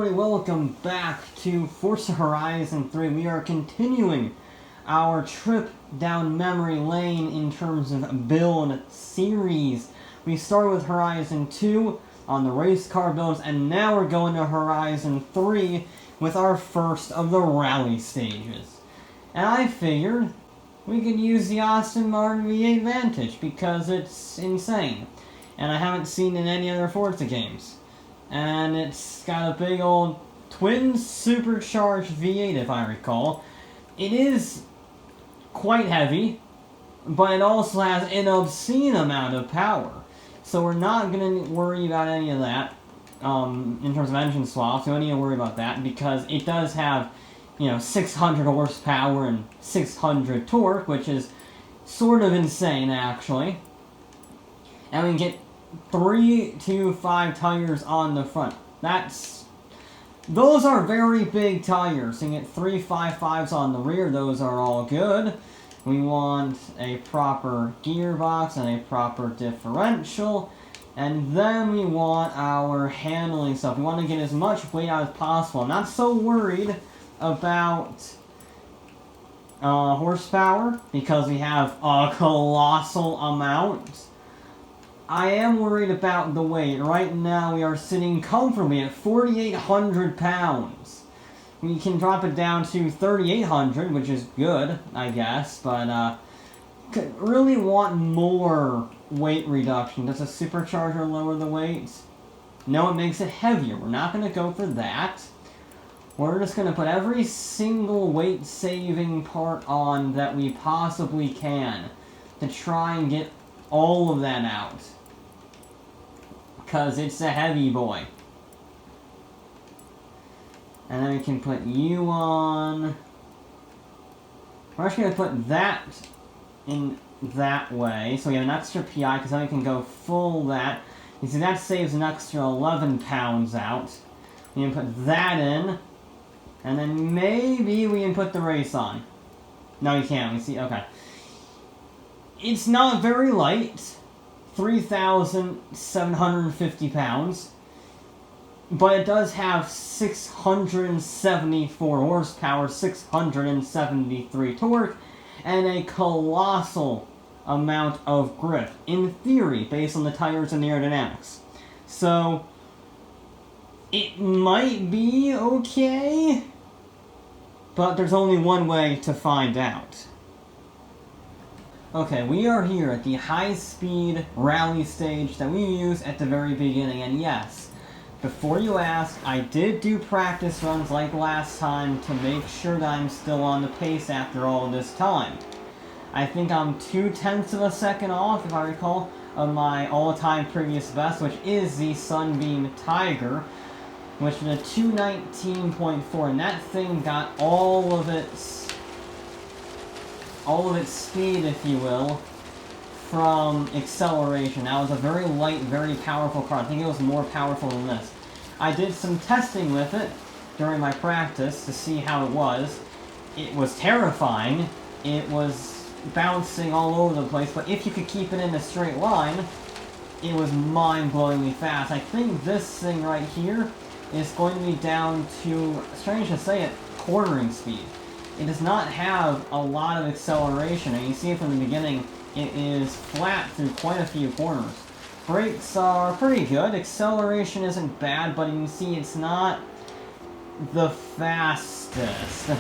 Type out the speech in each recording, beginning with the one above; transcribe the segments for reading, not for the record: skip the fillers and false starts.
everybody, welcome back to Forza Horizon 3. We are continuing our trip down memory lane in terms of build series. We started with Horizon 2 on the race car builds, and now we're going to Horizon 3 with our first of the rally stages. And I figured we could use the Aston Martin V8 Vantage because it's insane. And I haven't seen it in any other Forza games. And it's got a big old twin-supercharged V8, if I recall. It is quite heavy, but it also has an obscene amount of power. So we're not going to worry about any of that in terms of engine swaps. We don't need to worry about that because it does have, 600 horsepower and 600 torque, which is sort of insane, actually. And we can get 3 to 5 tires on the front. Those are very big tires. You can get 3 5.5s on the rear. Those are all good. We want a proper gearbox and a proper differential. And then we want our handling stuff. We want to get as much weight out as possible. I'm not so worried about horsepower because we have a colossal amount. I am worried about the weight. Right now we are sitting comfortably at 4,800 pounds. We can drop it down to 3,800, which is good, I guess, but really want more weight reduction. Does a supercharger lower the weight? No, it makes it heavier. We're not going to go for that. We're just going to put every single weight-saving part on that we possibly can to try and get all of that out. Because it's a heavy boy. And then we can put you on. We're actually going to put that in that way. So we have an extra PI, because then we can go full that. You see, that saves an extra 11 pounds out. We can put that in. And then maybe we can put the race on. No, we can't. We see, okay. It's not very light. 3,750 pounds. But it does have 674 horsepower, 673 torque, and a colossal amount of grip, in theory, based on the tires and the aerodynamics. So, it might be okay, but there's only one way to find out. Okay, we are here at the high-speed rally stage that we use at the very beginning, and yes, before you ask, I did do practice runs like last time to make sure that I'm still on the pace after all this time. I think I'm 0.2 of a second off, if I recall, of my all-time previous best, which is the Sunbeam Tiger, which is a 219.4, and that thing got all of its speed, if you will, from acceleration. That was a very light, very powerful car. I think it was more powerful than this. I did some testing with it during my practice to see how it was. It was terrifying. It was bouncing all over the place, but if you could keep it in a straight line, it was mind-blowingly fast. I think this thing right here is going to be down to, strange to say it, quartering speed. It does not have a lot of acceleration, and you see it from the beginning, it is flat through quite a few corners. Brakes are pretty good, acceleration isn't bad, but you can see it's not the fastest.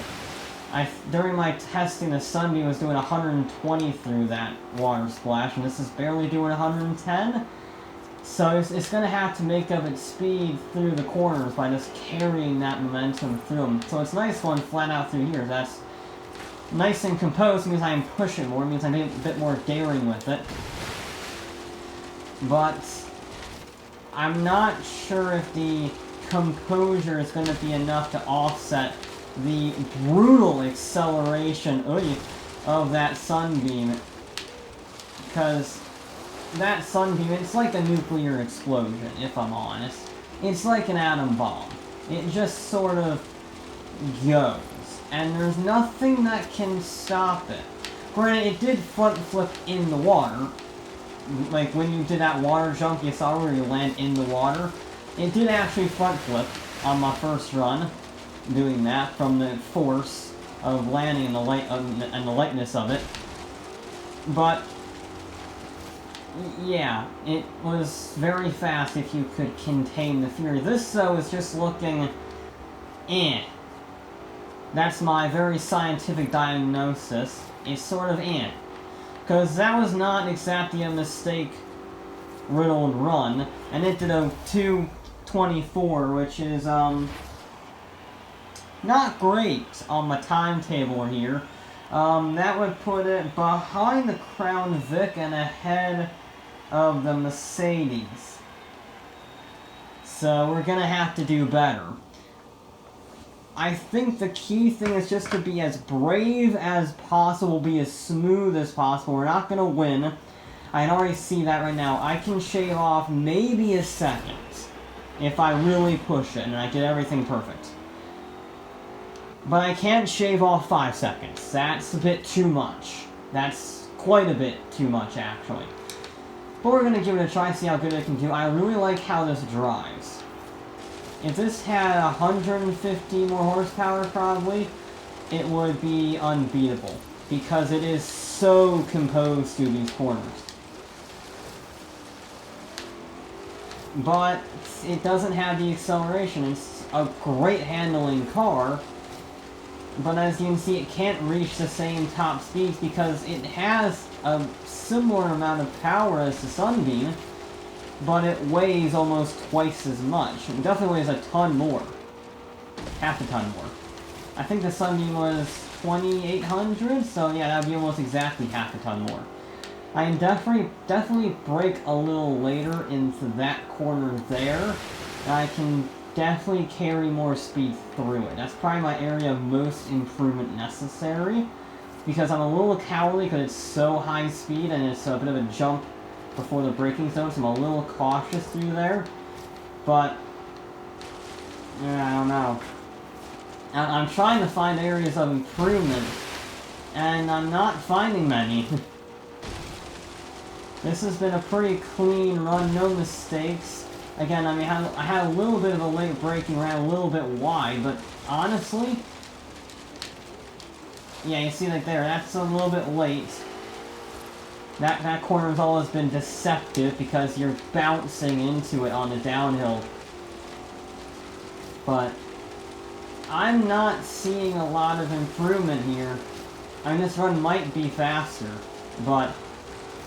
During my testing, the Sunbeam was doing 120 through that water splash, and this is barely doing 110. So it's going to have to make up its speed through the corners by just carrying that momentum through them. So it's nice one flat out through here. That's nice and composed. It means I'm pushing more. It means I'm being a bit more daring with it. But I'm not sure if the composure is going to be enough to offset the brutal acceleration of that Sunbeam. Because that Sunbeam, it's like a nuclear explosion, if I'm honest. It's like an atom bomb. It just sort of goes. And there's nothing that can stop it. Granted, it did front flip in the water. Like when you did that water jump, you saw where you land in the water. It did actually front flip. on my first run, doing that from the force of landing and the lightness of it. But yeah, it was very fast if you could contain the fury. This, though, is just looking eh. That's my very scientific diagnosis. It's sort of eh. Because that was not exactly a mistake-riddled run, and it did a 2:24, which is, not great on my timetable here. That would put it behind the Crown Vic and ahead of the Mercedes. So we're gonna have to do better. I think the key thing is just to be as brave as possible, be as smooth as possible. We're not gonna win. I can already see that right now. I can shave off maybe a second if I really push it and I get everything perfect. But I can't shave off 5 seconds. That's a bit too much. That's quite a bit too much, actually. But we're going to give it a try, see how good it can do. I really like how this drives. If this had 150 more horsepower, probably, it would be unbeatable. Because it is so composed to these corners. But it doesn't have the acceleration. It's a great handling car. But as you can see, it can't reach the same top speeds because it has a similar amount of power as the Sunbeam, but it weighs almost twice as much. It definitely weighs a ton more. Half a ton more. I think the Sunbeam was 2,800, so yeah, that would be almost exactly half a ton more. I can definitely brake a little later into that corner there, and I can definitely carry more speed through it. That's probably my area of most improvement necessary, because I'm a little cowardly because it's so high speed and it's a bit of a jump before the braking zone, so I'm a little cautious through there. But yeah, I don't know. I'm trying to find areas of improvement, and I'm not finding many. This has been a pretty clean run, no mistakes. Again, I mean, I had a little bit of a late braking, ran a little bit wide, but honestly, yeah, you see like there, that's a little bit late. That corner has always been deceptive because you're bouncing into it on the downhill. But I'm not seeing a lot of improvement here. I mean, this run might be faster, but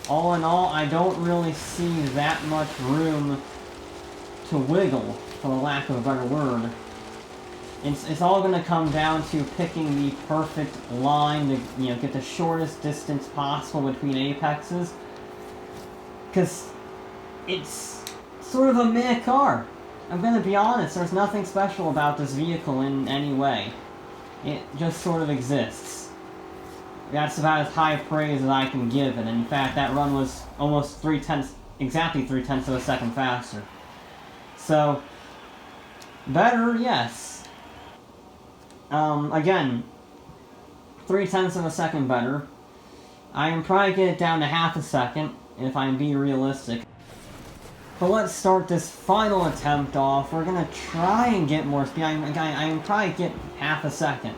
all in all, I don't really see that much room to wiggle, for the lack of a better word. It's all going to come down to picking the perfect line to, you know, get the shortest distance possible between apexes. Because it's sort of a meh car. I'm going to be honest, there's nothing special about this vehicle in any way. It just sort of exists. That's about as high praise as I can give it. And in fact, that run was almost exactly 3/10 of a second faster. So, better, yes. Again, 3/10 of a second better. I can probably get it down to half a second, if I'm being realistic. But let's start this final attempt off. We're gonna try and get more speed. I can probably get half a second.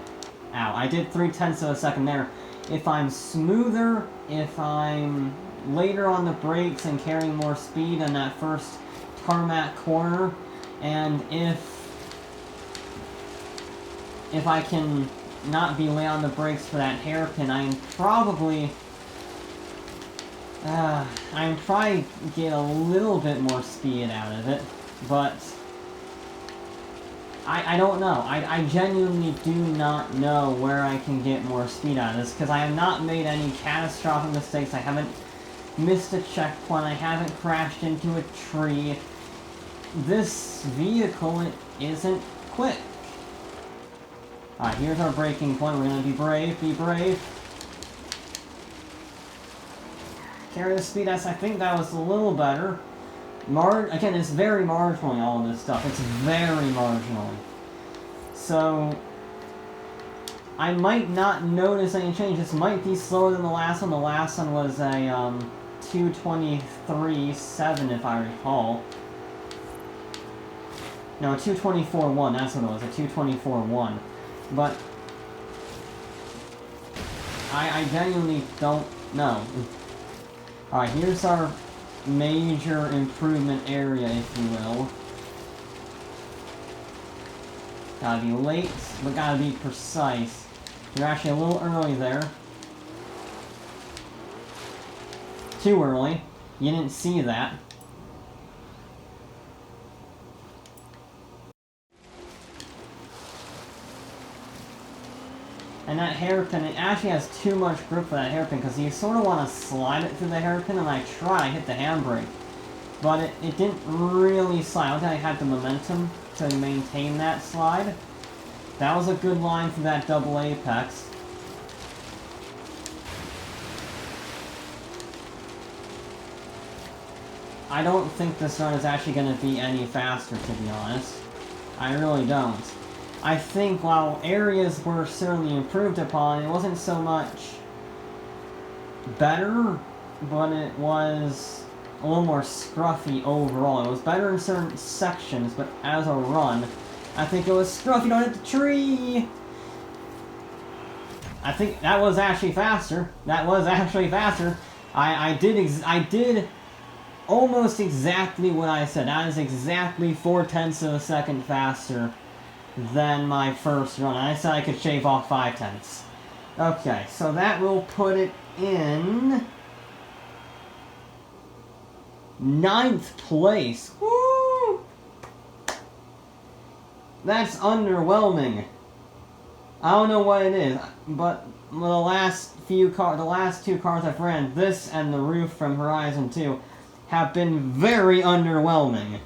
Ow, I did 3/10 of a second there. If I'm smoother, if I'm later on the brakes and carrying more speed in that first tarmac corner, and if I can not be late on the brakes for that hairpin, I can probably get a little bit more speed out of it, but I don't know. I genuinely do not know where I can get more speed out of this, because I have not made any catastrophic mistakes. I haven't missed a checkpoint. I haven't crashed into a tree. This vehicle, it isn't quick. Alright, here's our braking point. We're gonna be brave, be brave. Carry the speed. I think that was a little better. Again, it's very marginally, all of this stuff. It's very marginally. So, I might not notice any change. This might be slower than the last one. The last one was a 2:23.7, if I recall. No, a 224.1, that's what it was, a 224.1. But I genuinely don't know. Alright, here's our major improvement area, if you will. Gotta be late, but gotta be precise. You're actually a little early there. Too early. You didn't see that. And that hairpin, it actually has too much grip for that hairpin, because you sort of want to slide it through the hairpin, and I tried, I hit the handbrake. But it didn't really slide. I don't think I had the momentum to maintain that slide. That was a good line for that double apex. I don't think this run is actually going to be any faster, to be honest. I really don't. I think while areas were certainly improved upon, it wasn't so much better, but it was a little more scruffy overall. It was better in certain sections, but as a run, I think it was scruffy. Don't hit the tree! I think that was actually faster. That was actually faster. I did almost exactly what I said. That is exactly 0.4 of a second faster than my first run. I said I could shave off 0.5. Okay, so that will put it in 9th place. Woo! That's underwhelming. I don't know what it is, but the last two cars I've ran, this and the roof from Horizon 2, have been very underwhelming.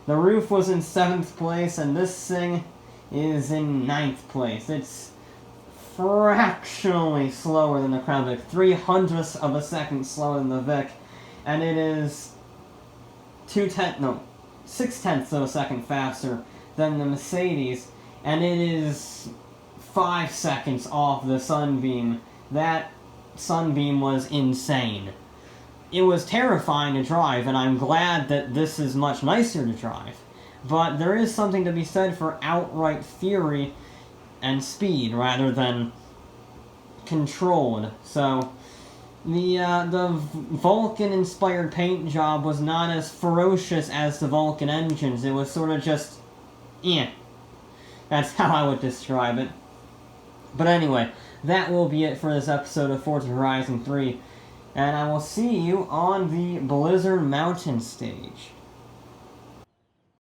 The roof was in 7th place, and this thing is in 9th place. It's fractionally slower than the Crown Vic, 0.03 of a second slower than the Vic, and it is 0.6 of a second faster than the Mercedes, and it is 5 seconds off the Sunbeam. That Sunbeam was insane. It was terrifying to drive, and I'm glad that this is much nicer to drive. But there is something to be said for outright fury and speed, rather than controlled. So, the Vulcan-inspired paint job was not as ferocious as the Vulcan engines. It was sort of just, That's how I would describe it. But anyway, that will be it for this episode of Forza Horizon 3. And I will see you on the Blizzard Mountain stage.